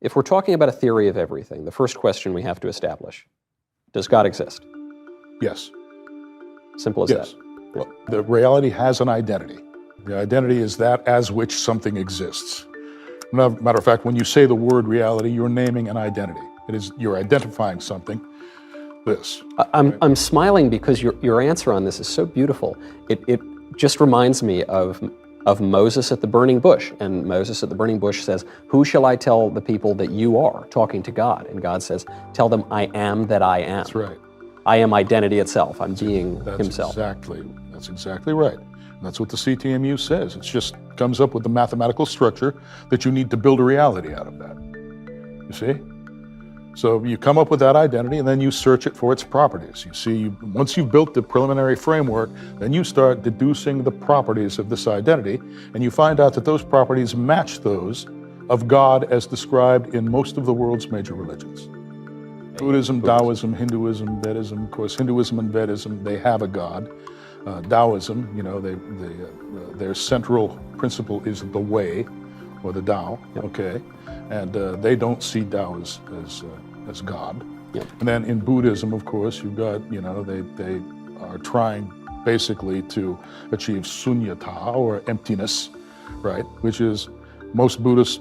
If we're talking about a theory of everything, the first question we have to establish, does God exist? Yes. Simple as Yes. that. Well, the reality has an identity. The identity is that as which something exists. Matter of fact, when you say the word reality, you're naming an identity. You're identifying something. This. I'm smiling because your answer on this is so beautiful. It just reminds me of Moses at the burning bush. And Moses at the burning bush says, "Who shall I tell the people that you are?" Talking to God. And God says, "Tell them I am that I am." That's right. I am identity itself. I'm being himself. That's exactly right. And that's what the CTMU says. It just comes up with the mathematical structure that you need to build a reality out of that. You see? So you come up with that identity and then you search it for its properties. You see, once you've built the preliminary framework, then you start deducing the properties of this identity, and you find out that those properties match those of God as described in most of the world's major religions. Buddhism, Taoism, Hinduism, Vedism. Of course, Hinduism and Vedism, they have a God. Taoism, their central principle is the way, or the Tao, okay? And they don't see Tao as God. Yep. And then in Buddhism, of course, you've got, they are trying basically to achieve sunyata, or emptiness, right? Which is, a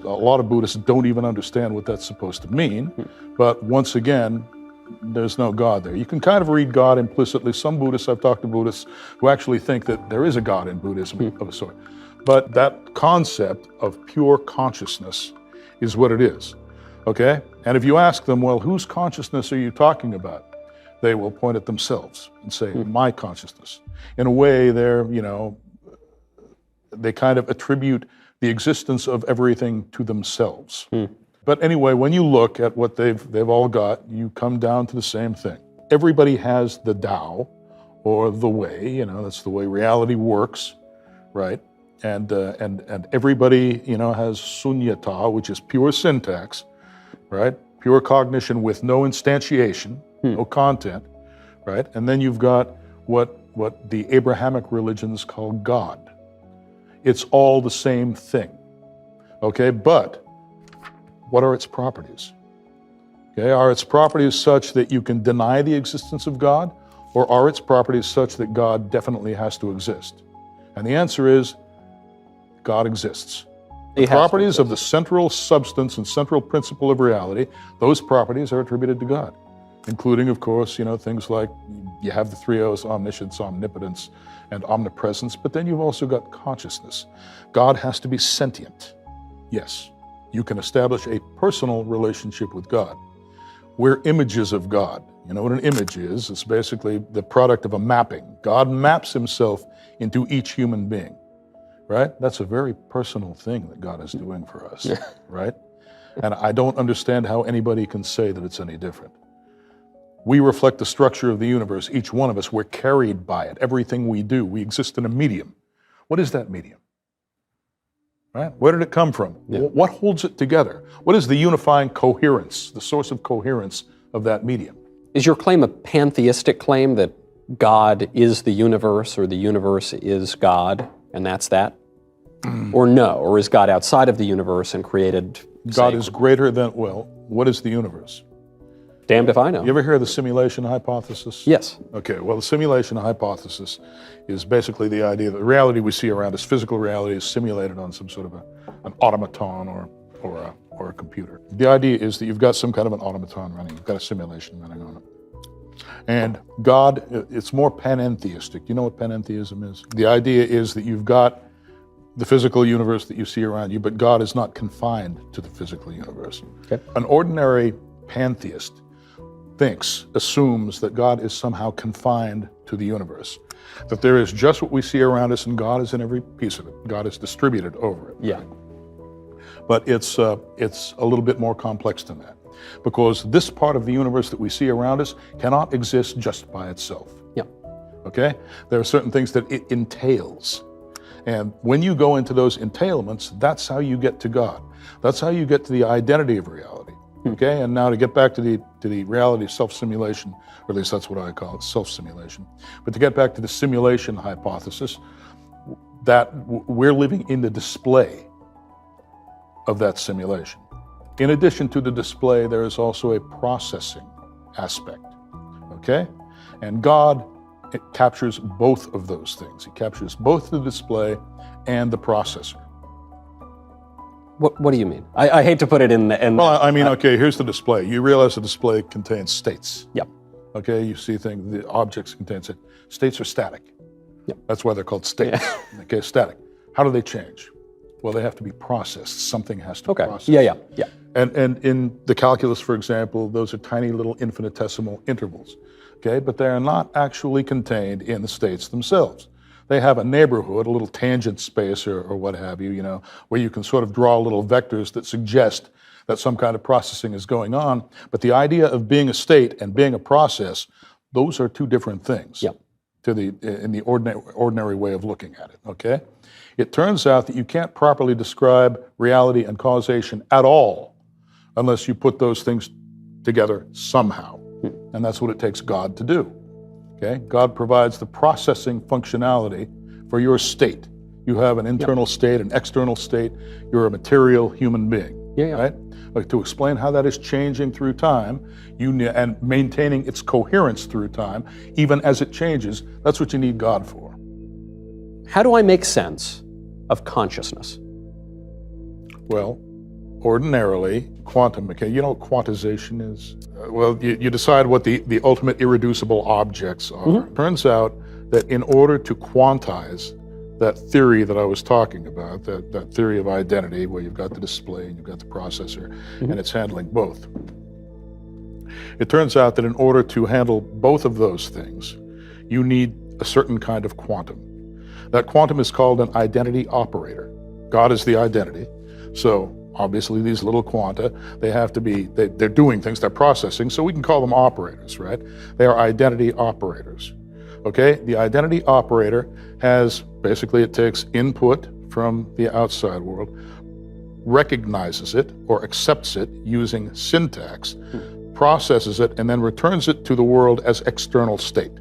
lot of Buddhists don't even understand what that's supposed to mean. But once again, there's no God there. You can kind of read God implicitly. Some Buddhists, I've talked to Buddhists who actually think that there is a God in Buddhism of a sort. But that concept of pure consciousness is what it is, okay? And if you ask them, well, whose consciousness are you talking about? They will point at themselves and say, my consciousness. In a way, they kind of attribute the existence of everything to themselves. But anyway, when you look at what they've all got, you come down to the same thing. Everybody has the Tao, or the way, that's the way reality works, right? And everybody, has sunyata, which is pure syntax, right? Pure cognition with no instantiation, no content, right? And then you've got what the Abrahamic religions call God. It's all the same thing, okay? But what are its properties? Okay, are its properties such that you can deny the existence of God, or are its properties such that God definitely has to exist? And the answer is, God exists. The properties of the central substance and central principle of reality, those properties are attributed to God, including, of course, things like you have the three O's: omniscience, omnipotence, and omnipresence, but then you've also got consciousness. God has to be sentient. Yes, you can establish a personal relationship with God. We're images of God. You know what an image is? It's basically the product of a mapping. God maps himself into each human being, right? That's a very personal thing that God is doing for us, right? And I don't understand how anybody can say that it's any different. We reflect the structure of the universe. Each one of us, we're carried by it. Everything we do, we exist in a medium. What is that medium? Right? Where did it come from? Yeah. What holds it together? What is the unifying coherence, the source of coherence of that medium? Is your claim a pantheistic claim that God is the universe, or the universe is God, and that's that? Or no? Or is God outside of the universe and created? God is greater than, what is the universe? Damned if I know. You ever hear of the simulation hypothesis? Yes. Okay, well, the simulation hypothesis is basically the idea that the reality we see around us, physical reality, is simulated on some sort of an automaton or a computer. The idea is that you've got some kind of an automaton running, you've got a simulation running on it. And God, it's more panentheistic. You know what panentheism is? The idea is that you've got the physical universe that you see around you, but God is not confined to the physical universe. Okay. An ordinary pantheist assumes that God is somehow confined to the universe, that there is just what we see around us and God is in every piece of it. God is distributed over it. Yeah. But it's a little bit more complex than that, because this part of the universe that we see around us cannot exist just by itself. Yeah. Okay? There are certain things that it entails. And when you go into those entailments, that's how you get to God. That's how you get to the identity of reality. Okay, and now to get back to the reality of self-simulation, or at least that's what I call it, self-simulation. But to get back to the simulation hypothesis, that we're living in the display of that simulation. In addition to the display, there is also a processing aspect, okay? And God, it captures both of those things. He captures both the display and the processor. What do you mean? I hate to put it in the... Well, I mean, okay, here's the display. You realize the display contains states. Yep. Okay, you see things, the objects contain states. States are static. Yep. That's why they're called states. Yeah. Okay, static. How do they change? Well, they have to be processed. Something has to be processed. Yeah. And in the calculus, for example, those are tiny little infinitesimal intervals. Okay, but they are not actually contained in the states themselves. They have a neighborhood, a little tangent space or what have you, where you can sort of draw little vectors that suggest that some kind of processing is going on. But the idea of being a state and being a process, those are two different things. Yep. In the ordinary way of looking at it, okay? It turns out that you can't properly describe reality and causation at all unless you put those things together somehow. And that's what it takes God to do, okay? God provides the processing functionality for your state. You have an internal state, an external state. You're a material human being, right? Like to explain how that is changing through time, and maintaining its coherence through time, even as it changes, that's what you need God for. How do I make sense of consciousness? Well, ordinarily, quantum mechanics, you know what quantization is? Well, you decide what the ultimate irreducible objects are. Mm-hmm. Turns out that in order to quantize that theory that I was talking about, that theory of identity, where you've got the display and you've got the processor, mm-hmm. and it's handling both. It turns out that in order to handle both of those things, you need a certain kind of quantum. That quantum is called an identity operator. God is the identity. So obviously these little quanta, they have to be, they're doing things, they're processing, so we can call them operators, right? They are identity operators. Okay, the identity operator has, basically it takes input from the outside world, recognizes it or accepts it using syntax, processes it, and then returns it to the world as external state.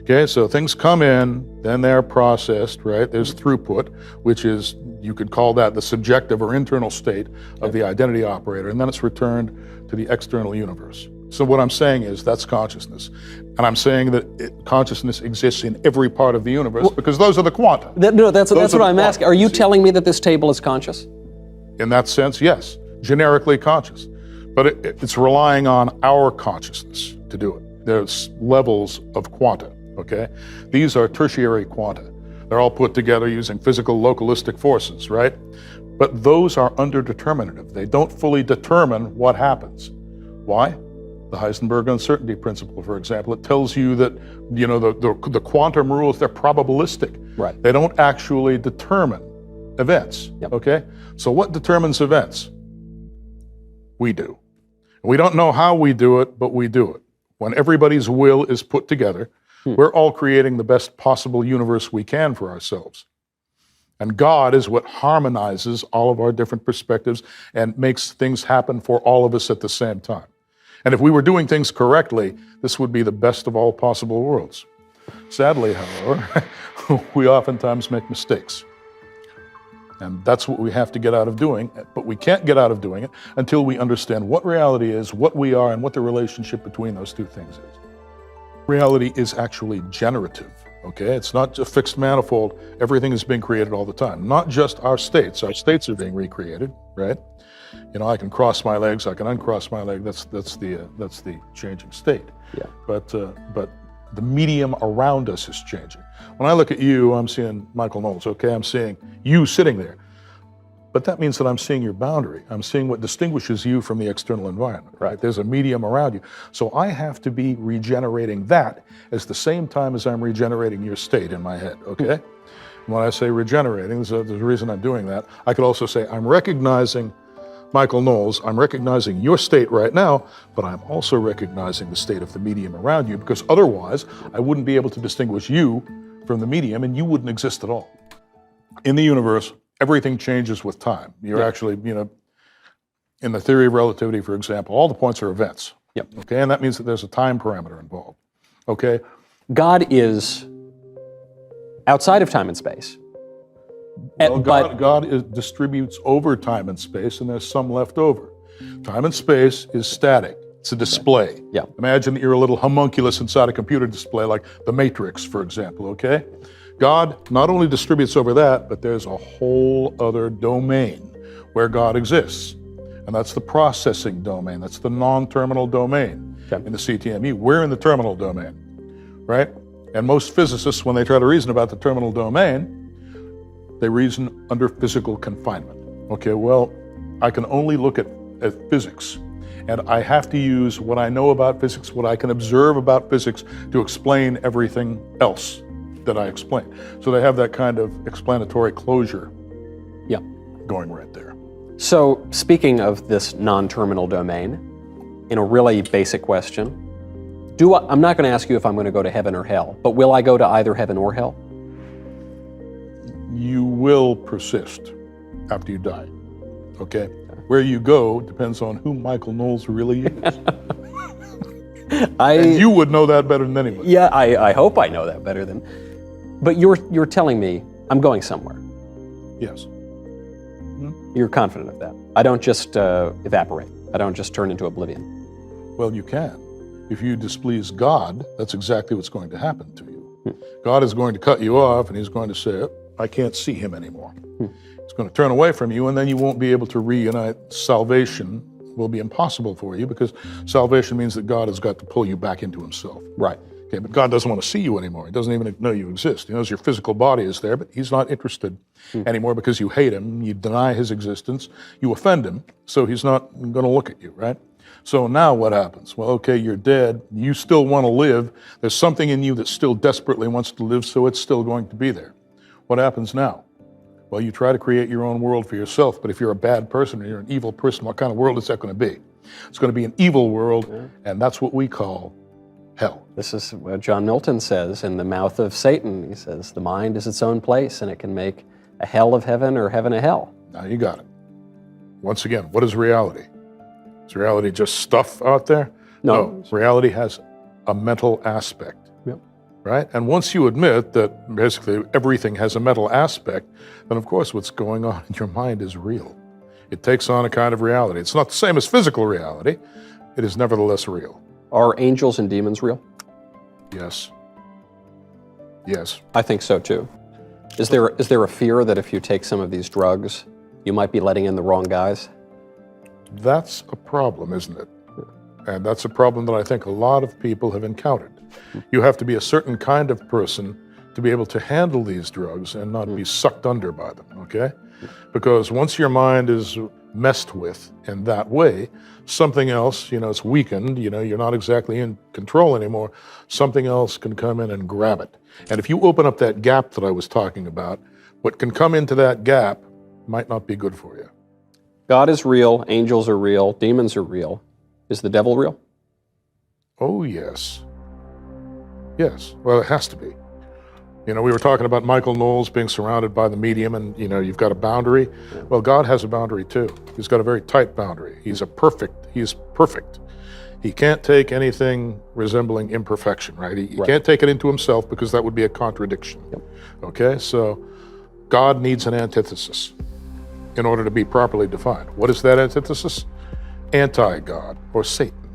Okay, so things come in, then they're processed, right? There's throughput, which is, you could call that the subjective or internal state of the identity operator, and then it's returned to the external universe. So what I'm saying is that's consciousness. And I'm saying that consciousness exists in every part of the universe because those are the quanta. That's what I'm asking. Are you telling me that this table is conscious? In that sense, yes, generically conscious. But it's relying on our consciousness to do it. There's levels of quanta, okay? These are tertiary quanta. They're all put together using physical localistic forces, right? But those are underdeterminative. They don't fully determine what happens. Why? The Heisenberg uncertainty principle, for example, it tells you that, the quantum rules, they're probabilistic. Right. They don't actually determine events, okay? So what determines events? We do. We don't know how we do it, but we do it. When everybody's will is put together, we're all creating the best possible universe we can for ourselves. And God is what harmonizes all of our different perspectives and makes things happen for all of us at the same time. And if we were doing things correctly, this would be the best of all possible worlds. Sadly, however, we oftentimes make mistakes. And that's what we have to get out of doing, but we can't get out of doing it until we understand what reality is, what we are, and what the relationship between those two things is. Reality is actually generative, okay? It's not a fixed manifold. Everything is being created all the time. Not just our states. Our states are being recreated, right? I can cross my legs, I can uncross my leg. That's the changing state. Yeah. But the medium around us is changing. When I look at you, I'm seeing Michael Knowles, okay? I'm seeing you sitting there. But that means that I'm seeing your boundary. I'm seeing what distinguishes you from the external environment, right? There's a medium around you. So I have to be regenerating that at the same time as I'm regenerating your state in my head, okay? When I say regenerating, there's a reason I'm doing that. I could also say I'm recognizing Michael Knowles, I'm recognizing your state right now, but I'm also recognizing the state of the medium around you, because otherwise I wouldn't be able to distinguish you from the medium and you wouldn't exist at all. In the universe, everything changes with time. You're actually, in the theory of relativity, for example, all the points are events. Yep. Okay, and that means that there's a time parameter involved. Okay? God is outside of time and space. Well, God distributes over time and space, and there's some left over. Time and space is static. It's a display. Yeah. Imagine that you're a little homunculus inside a computer display, like the Matrix, for example, okay? God not only distributes over that, but there's a whole other domain where God exists. And that's the processing domain. That's the non-terminal domain in the CTMU. We're in the terminal domain, right? And most physicists, when they try to reason about the terminal domain, they reason under physical confinement. Okay, well, I can only look at physics. And I have to use what I know about physics, what I can observe about physics, to explain everything else that I explain. So they have that kind of explanatory closure going right there. So speaking of this non-terminal domain, in a really basic question, I'm not going to ask you if I'm going to go to heaven or hell, but will I go to either heaven or hell? You will persist after you die, okay? Where you go depends on who Michael Knowles really is. And you would know that better than anyone. Yeah, I hope I know that better than. But you're telling me I'm going somewhere. Yes. You're confident of that. I don't just evaporate. I don't just turn into oblivion. Well, you can. If you displease God, that's exactly what's going to happen to you. God is going to cut you off, and he's going to say, I can't see him anymore. He's going to turn away from you, and then you won't be able to reunite. Salvation will be impossible for you, because salvation means that God has got to pull you back into himself. Right. Okay, but God doesn't want to see you anymore. He doesn't even know you exist. He knows your physical body is there, but he's not interested anymore, because you hate him, you deny his existence, you offend him, so he's not going to look at you, right? So now what happens? Well, okay, you're dead. You still want to live. There's something in you that still desperately wants to live, so it's still going to be there. What happens now? Well, you try to create your own world for yourself, but if you're a bad person or you're an evil person, what kind of world is that going to be? It's going to be an evil world, and that's what we call hell. This is what John Milton says in The Mouth of Satan. He says, the mind is its own place, and it can make a hell of heaven or heaven a hell. Now you got it. Once again, what is reality? Is reality just stuff out there? No. Reality has a mental aspect, right? And once you admit that basically everything has a mental aspect, then of course what's going on in your mind is real. It takes on a kind of reality. It's not the same as physical reality. It is nevertheless real. Are angels and demons real? Yes. Yes. I think so too. Is there a fear that if you take some of these drugs, you might be letting in the wrong guys? That's a problem, isn't it? And that's a problem that I think a lot of people have encountered. You have to be a certain kind of person to be able to handle these drugs and not be sucked under by them, okay? Because once your mind is messed with in that way, something else, it's weakened, you're not exactly in control anymore, something else can come in and grab it. And if you open up that gap that I was talking about, what can come into that gap might not be good for you. God is real, angels are real, demons are real. Is the devil real? Oh, yes. Yes, well, it has to be. We were talking about Michael Knowles being surrounded by the medium, and you've got a boundary. Well, God has a boundary too. He's got a very tight boundary. He is perfect. He can't take anything resembling imperfection, right? He can't take it into himself, because that would be a contradiction. Okay, so God needs an antithesis in order to be properly defined. What is that antithesis? Anti-God, or Satan.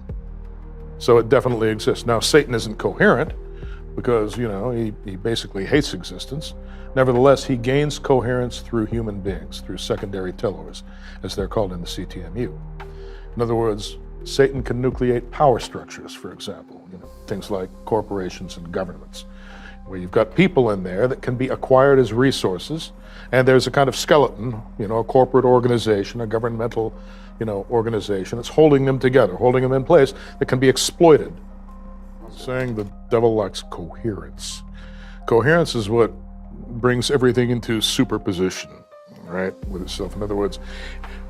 So it definitely exists. Now, Satan isn't coherent, because, he basically hates existence. Nevertheless, he gains coherence through human beings, through secondary tellers, as they're called in the CTMU. In other words, Satan can nucleate power structures, for example, things like corporations and governments, where you've got people in there that can be acquired as resources, and there's a kind of skeleton, a corporate organization, a governmental, organization that's holding them together, holding them in place, that can be exploited. Saying the devil lacks coherence. Coherence is what brings everything into superposition, right, with itself. In other words,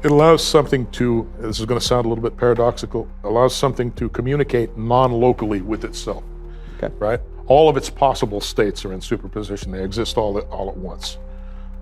it allows something to, this is going to sound a little bit paradoxical, allows something to communicate non-locally with itself, right? All of its possible states are in superposition. They exist all at once.